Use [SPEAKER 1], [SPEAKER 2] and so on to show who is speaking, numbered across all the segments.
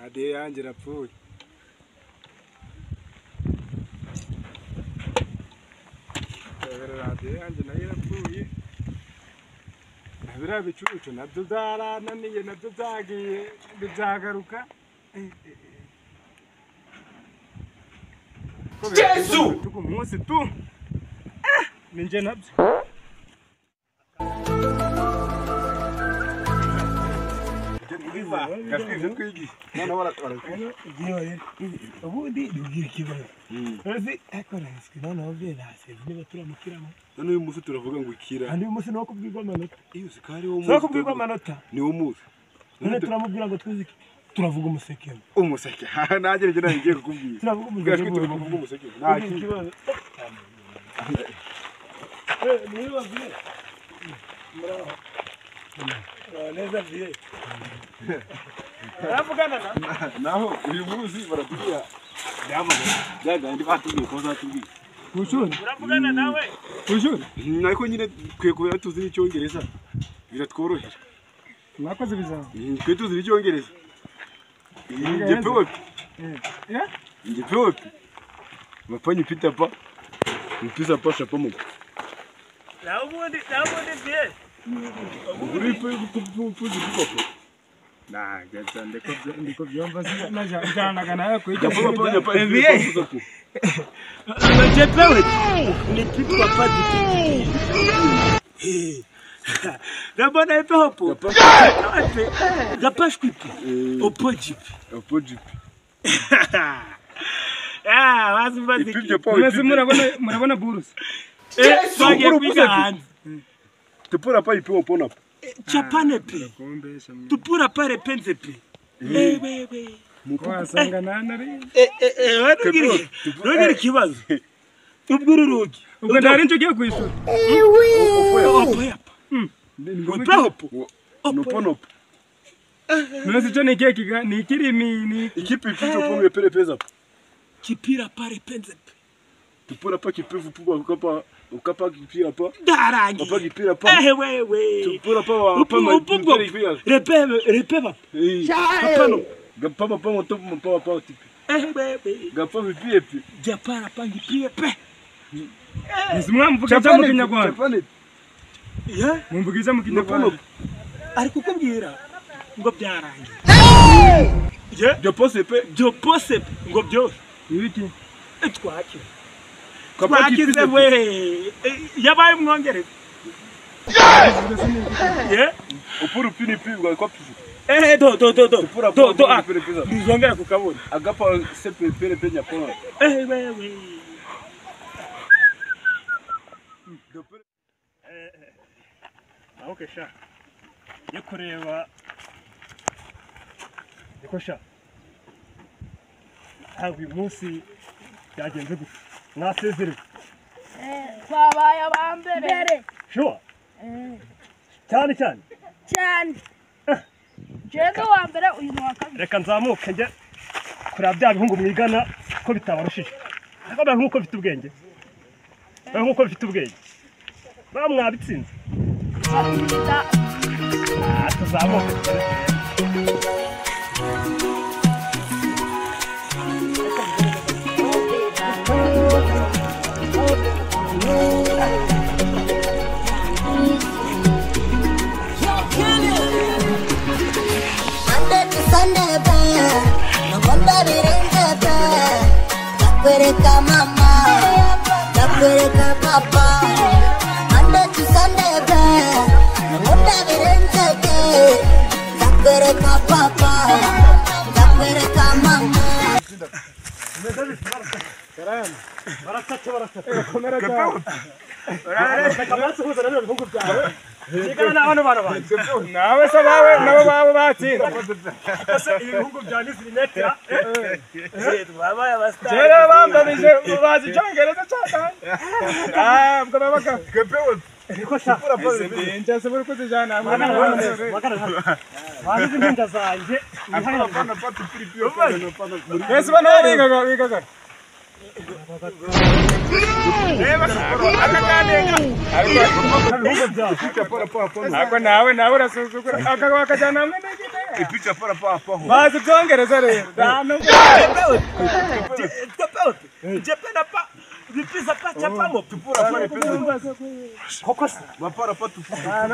[SPEAKER 1] Ade yanjye rapfuye. Ade yanjye nayo irapfuye. Biriya bicucu nabyo byarananiye nabyo byagiye byagaruka. Yesu! Tuko munsi tu. Ninje nabyo. Gafite twigi. None barakora. Giye. Ubundi dugira kibazo. Ese akoranzwe none obera hase niba turamukiramo. None uyu musi turavuga ngo ikira. Andi musi no kubwirwa amanota. Iyo sikari wo musi. No kubwirwa amanota. Ni wo musi. None turamubwira ngo twizike. Turavuga umuseke. Umuseke. Naje nje nagiye kukubwira. Turavuga umuseke. Turavuga umuseke. Nta kibazo. Niba bye. Muraho. Neza bye. Ravugana naho uyu muzi baratubwira byaga ndi batubwiye ko zatubwiye kushuri uravugana nawe kushuri ariko nyine twe kubera tuzi n'icyongereza biratworohera mwakoze bizaba twe tuzi n'icyongereza nje pewe nje pewe mafanye pita pa mpisa pa shapa mu ubundi bye uri pe kupuzi kuko na gaza ndiko byomba najanaga nawe kujya kuba pa je pewe ni pita pa Rabona epe hopo. Gapashkwipi. Opojipi. Wazi mbazi. Mwese murabona burusi. Swaje kwiga. Tupura pa ipi opona. Chapane pe. Tupura pa repenze pe. Wewe. Mukwasanga nanari. Nogiri kibazo. Ubwirurugi. Ubwo ndari njogiye kwisura. Opoya. Noponopo. Mwese chone keki ni kirimi ni ikipi picho pomwe pele pesa. Kipira pare penze. Tupura pa kipivu puba ukapa kipira pa. Darangi. Papa kipira pa. Wewe. Tupura pa repeva. Papano. Gapapa pa motopo pa tipi. Wewe. Gapapa pipi. Japara pa kipipe. Nizimwa mvuga cyangwa Kinyarwanda. Yeah, mumvugiza mu Kinyarwanda. Ari kukubwira ngo byarangiye. Je, Jopose ngo byo. Ibiki? Twaki. Twakize we. Yabaye umwongereza. Yeah. Upuru pinipi ngo kwapize. Do. Nizongera kukabona. Agapa sepe pele penya pona. Wewe. Okay, sha. Yakureba. Yekosha. Hawi musi yagenze gute. Nasezere.
[SPEAKER 2] Babaye abambere.
[SPEAKER 1] Sure. Cyane.
[SPEAKER 2] Jego wa mbere uyu mwaka.
[SPEAKER 1] Reka nzamuke nje kuri bya bihungu mwigana ko bitabarushije. Akaba nkuko bifite ubwenge. Nkuko bifite ubwenge. Bamwabitsinze. Tuzamuke.
[SPEAKER 3] Dakweleka papa. Monday to Sunday, dakweleka papa. Dakweleka mama.
[SPEAKER 1] Nawe sabawe nabo babo batsinda. Ese ibihugu byanditse binetra.
[SPEAKER 2] Babaye abasta.
[SPEAKER 1] Jere bambabije bazi cyongereza cyane. Mbwa babaka kepewe. Niko shapura pole. Nje buri kuzijana. Wazi ndinda zanje. Ese bana bigaga. Ako nawe urasuzugura akajyana hamwe ipicha pora papa bazi byongereza rero
[SPEAKER 4] jepena pa vipisa pa chapamo tupura pale kokos
[SPEAKER 1] bapara pa tupura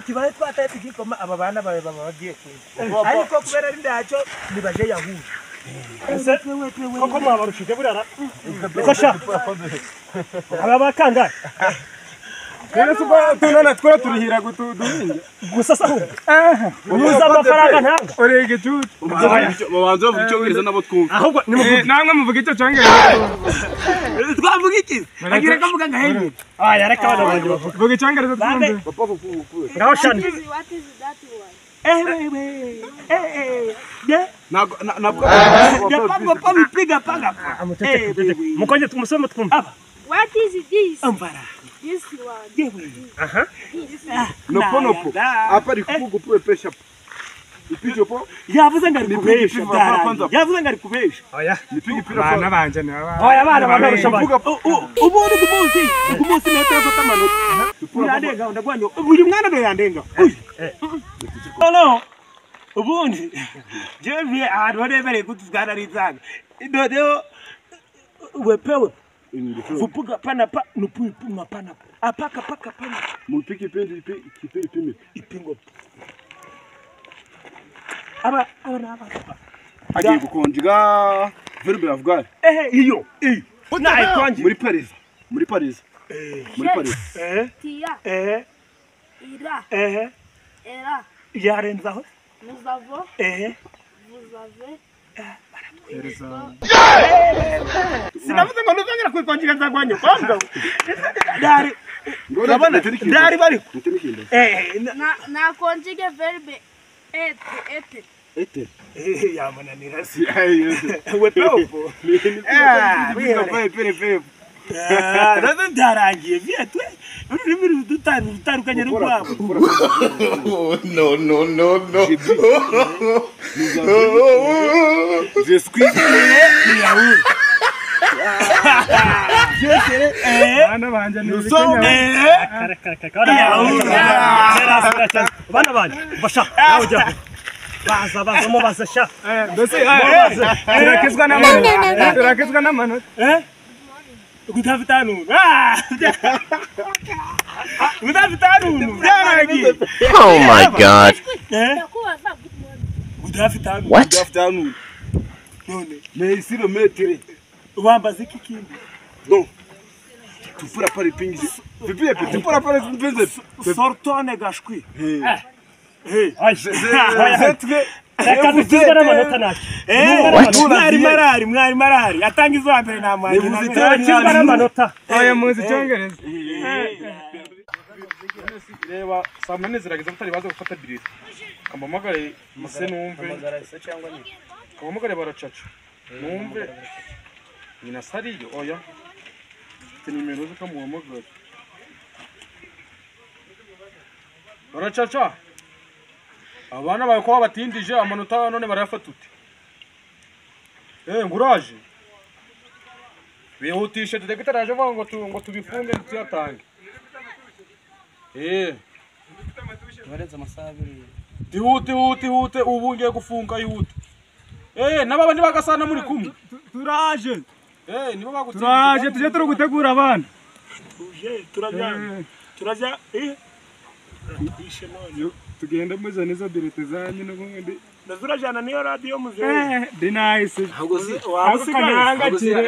[SPEAKER 4] kibaye twata tikikoma aba bana bawe bagiye kuza ariko kubera rindacho nibaje yahu koko mwabarushije burara kasha aba bakanga
[SPEAKER 1] rero suko tunana twara turihira gutuduhinja
[SPEAKER 4] gusa sahu uza amafaranga ntanga
[SPEAKER 1] orege cyutu babanza bavuga icyo wiriza nabo twumva
[SPEAKER 4] ahubwo
[SPEAKER 1] namwe muvuga icyo cyongereza
[SPEAKER 4] twavuga iki agira kavuga ngahenye yareka bana banje
[SPEAKER 1] bavuga icyongereza twumve
[SPEAKER 4] ngaho shani
[SPEAKER 2] What is that one?
[SPEAKER 4] nabwo bipiga panga mukonje tumusome twumva
[SPEAKER 2] What is this?
[SPEAKER 4] ambara
[SPEAKER 2] This one.
[SPEAKER 4] aha
[SPEAKER 1] nopo hapa ni kukupu pesha ipicho po
[SPEAKER 4] yavuze ngari kubesha yavuze ngari kubesha
[SPEAKER 1] oya nipigi pira bana banje ni
[SPEAKER 4] oya bana barusha ubundi kumunsi nete afata amanota urandenga ndagwanyo uyu mwana no yandenga no ubundi jewe aharebere kutuzgana rizanga nodeo wepewe fupuga pana pa nupuipu mapana apaka paka pana
[SPEAKER 1] mupiki pendi pime
[SPEAKER 4] ipingo aba
[SPEAKER 1] agiye gukonjiga verbe afghan
[SPEAKER 4] iyo na ikonji
[SPEAKER 1] muri Paris
[SPEAKER 2] Tia. Ira. Era.
[SPEAKER 4] yarenzaho
[SPEAKER 2] Nous avons. Vous avez.
[SPEAKER 4] sinavuze ngo nuzongera kwikonjiga nzagwanyo kwanga dari urabona dari bari
[SPEAKER 2] Na conjugue verbe être.
[SPEAKER 1] ete
[SPEAKER 4] yamananira
[SPEAKER 1] si ayo
[SPEAKER 4] wepeopo
[SPEAKER 1] pere
[SPEAKER 4] nazo ndarangiye vietwe ururimi dutandukanye n'urwabo
[SPEAKER 3] No.
[SPEAKER 1] je squeeze bana banje ni
[SPEAKER 4] bana banje basha nawujya baza mo basasha
[SPEAKER 1] mbese turakizwa n'amanota
[SPEAKER 4] Gutafitanu byaragiye
[SPEAKER 5] Oh my god.
[SPEAKER 4] gutafitanu
[SPEAKER 5] What?
[SPEAKER 1] afternoon
[SPEAKER 4] none
[SPEAKER 1] mais ici le maître
[SPEAKER 4] wambaza iki kindi
[SPEAKER 1] donc tu pourras pas répondre tu pourras pas répondre
[SPEAKER 4] sortone gashwi
[SPEAKER 1] c'est
[SPEAKER 4] n'amanota naki mwari marari atangiza wa mbere na mwari n'amanota
[SPEAKER 1] oya muzi cyongereza reba saa munani zirageze mutari baza gufata biriri kamamagare muse numve kamamagare baracaca numve nyina sariyo oya nimero zo kamuhamagara baracaca abana bawe ko batindije amanota none barayafata ute nguraje bihutishe tudegitaraje ngo tubifunge tuyatange
[SPEAKER 4] bareza amasaha abiri
[SPEAKER 1] ihute ubu ngiye gufunga ihute nababa ntibagasana muri kumwe
[SPEAKER 4] turaje
[SPEAKER 1] nibo baguturaje tuje turi gutegura abana
[SPEAKER 4] turajya
[SPEAKER 1] tugenda muza neza birete zanyu n'ubundi
[SPEAKER 4] ndazurajana niyo radio muzehe
[SPEAKER 1] dinayise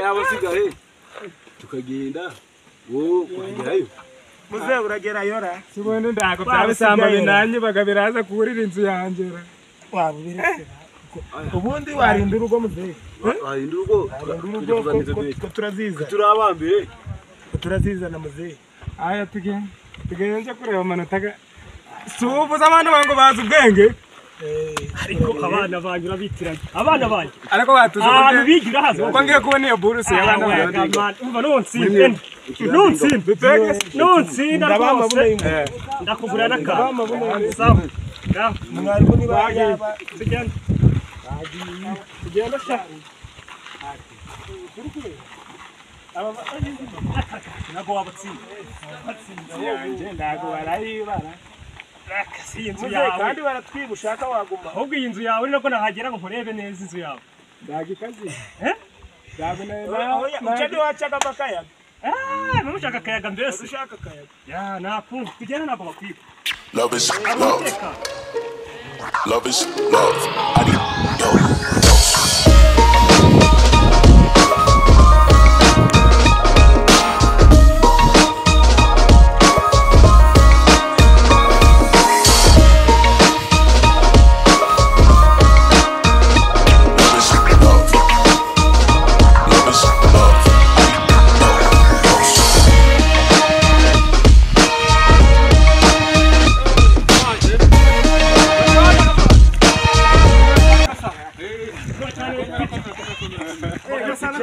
[SPEAKER 4] wabasigaye
[SPEAKER 1] tukagenda wo wagerayo
[SPEAKER 4] muzehe uragerayo ra
[SPEAKER 1] sibundi ndako byabisamba binanye bagabiraza kurira inzu yanjera
[SPEAKER 4] wabubirese ubundi warinda urugo muzehe
[SPEAKER 1] warinda urugo
[SPEAKER 4] turaziza
[SPEAKER 1] turabambere
[SPEAKER 4] turazizana muzehe
[SPEAKER 1] aya tugenda kureba amanota subu z'abantu bango bazi ubwenge
[SPEAKER 4] ariko abana banyu urabitiranye abana banyu
[SPEAKER 1] ariko batuze
[SPEAKER 4] abantu bigira hazo
[SPEAKER 1] uko ngiye kubona iyo buruse y'abana banjye
[SPEAKER 4] umva nonsinda ndakugura n'akantu sawa mwarimu niba yaba tugenda sha ntabwo wabatsinda ntabwo barayibara si inzu yawe kandi baratwiba ushaka waguma ahubwo iyi nzu yawe nabwo nahagera ngo nkurebe neza inzu yawe ndagikazi ucadi wacaga amakayaga none ushaka akayaga mbese ushaka akayaga ya nakumva tugenda ntabwo bakwiba
[SPEAKER 6] Love is love. Love is love. I need yo.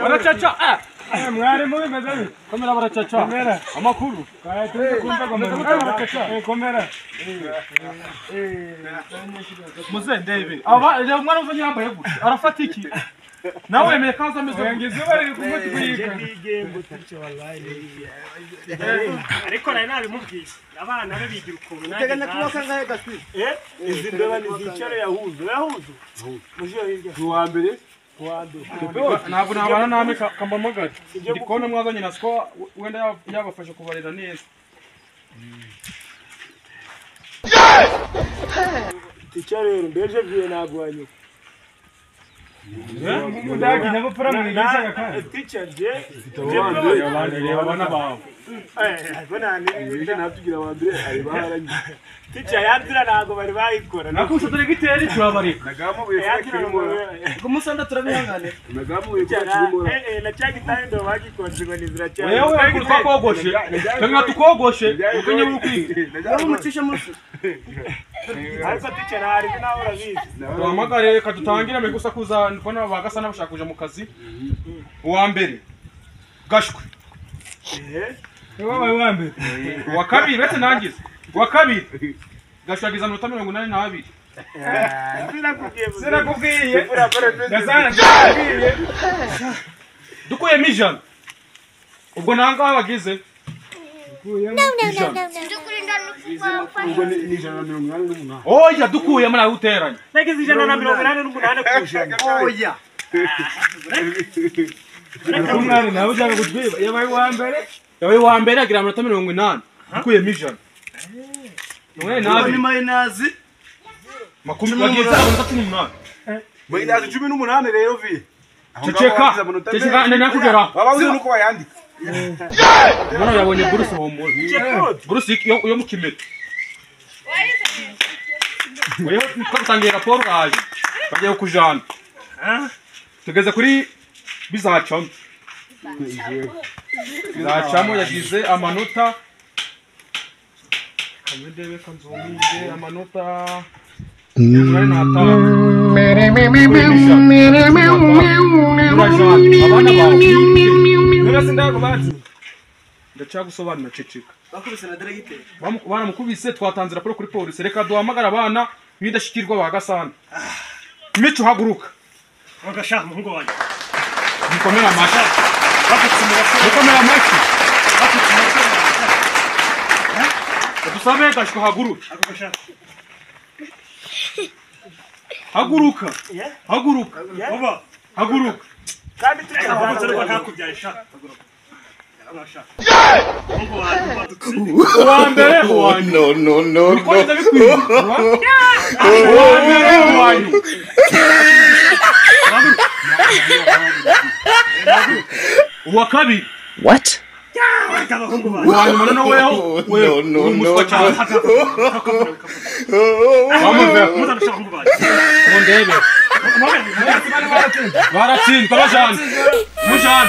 [SPEAKER 1] Baracaca mwari mubi mezani komera baracaca komera amakuru kumva komera komera muze ndebe aba mwana uva nyambaye gute arafata iki nawe yemeye kaza ameze ngize bari kumwe twiga
[SPEAKER 4] ariko nawe nabimubwiye abana be bigira ukuntu
[SPEAKER 1] teganya kuba ngahe gatwi
[SPEAKER 4] izi ndeba ni zicaro yahuzo mujiyo hirya
[SPEAKER 1] uwa mbere ntabwo nabana name kambamagara ndi kubona mwazanye na siko wenda yabafasha kubarera neza
[SPEAKER 4] ticyo rero mbeje viye nagwanye
[SPEAKER 1] mudagi nabo para mwigisha kandi
[SPEAKER 4] ticyo je
[SPEAKER 1] abana bawe
[SPEAKER 4] bonane natugira wambere ari baharanye ticyo yandira nago bari bayikora
[SPEAKER 1] nakusho dore giteri turabareka
[SPEAKER 4] nagamubuye kirimo
[SPEAKER 1] kumusanda turabihangane
[SPEAKER 4] nagamubuye kirimo na cyagitaye ndo bagikonze ngo nizira cyane
[SPEAKER 1] wewe uriko kogoshe tanga tukogoshe ukenye ukwiga
[SPEAKER 4] nawe umucisha musu ariko ticyo nari nawe urabizi
[SPEAKER 1] tuhamagare kadutangire megusa kuza ndikona bagasa nabashaka kuja mu kazi uwa mbere gashwe wewe wa mbere wa kabiri bete nangize wa kabiri gashagiza minota 82 sirakubwiye ndazana dukuye mijana ubwo nanga bagize oya dukuye muri uteranye
[SPEAKER 4] nagize 188 kushanga oya
[SPEAKER 1] umwana nawe ushaka kutwiba yabaye wa mbere agira minota 80 dukuye mijana
[SPEAKER 4] ni mayinazi
[SPEAKER 1] makumi bagize minota 18
[SPEAKER 4] mayinazi 18 rero vi
[SPEAKER 1] ceceka ndakugera
[SPEAKER 4] bababuze nuko bayandika
[SPEAKER 1] Mwana yabonye Bruce Homboy. Bruce yo mukimeta. Wewe twatangiye raporo aje. Bagiye kujana. Tugeze kuri bizacamo. Bizacamo yagize amanota. Kamedebe kanzomije amanota. Ndacagusobanura ceceka.
[SPEAKER 4] Bakubise na delegite.
[SPEAKER 1] Baramukubise twatanze raporo kuri police. Reka duhamagara abana bidashikirwa bagasana. Mico haguruka.
[SPEAKER 4] Bagashaka muhungu wanjye.
[SPEAKER 1] Nikomera amasha. Nikomera amashi. Dusabe gashiko haguruka. Haguruka. Haguruka.
[SPEAKER 4] Baba.
[SPEAKER 1] Haguruka.
[SPEAKER 4] Kandi tureka rwo ntakubyaisha.
[SPEAKER 6] No.
[SPEAKER 5] What?
[SPEAKER 1] Mujan.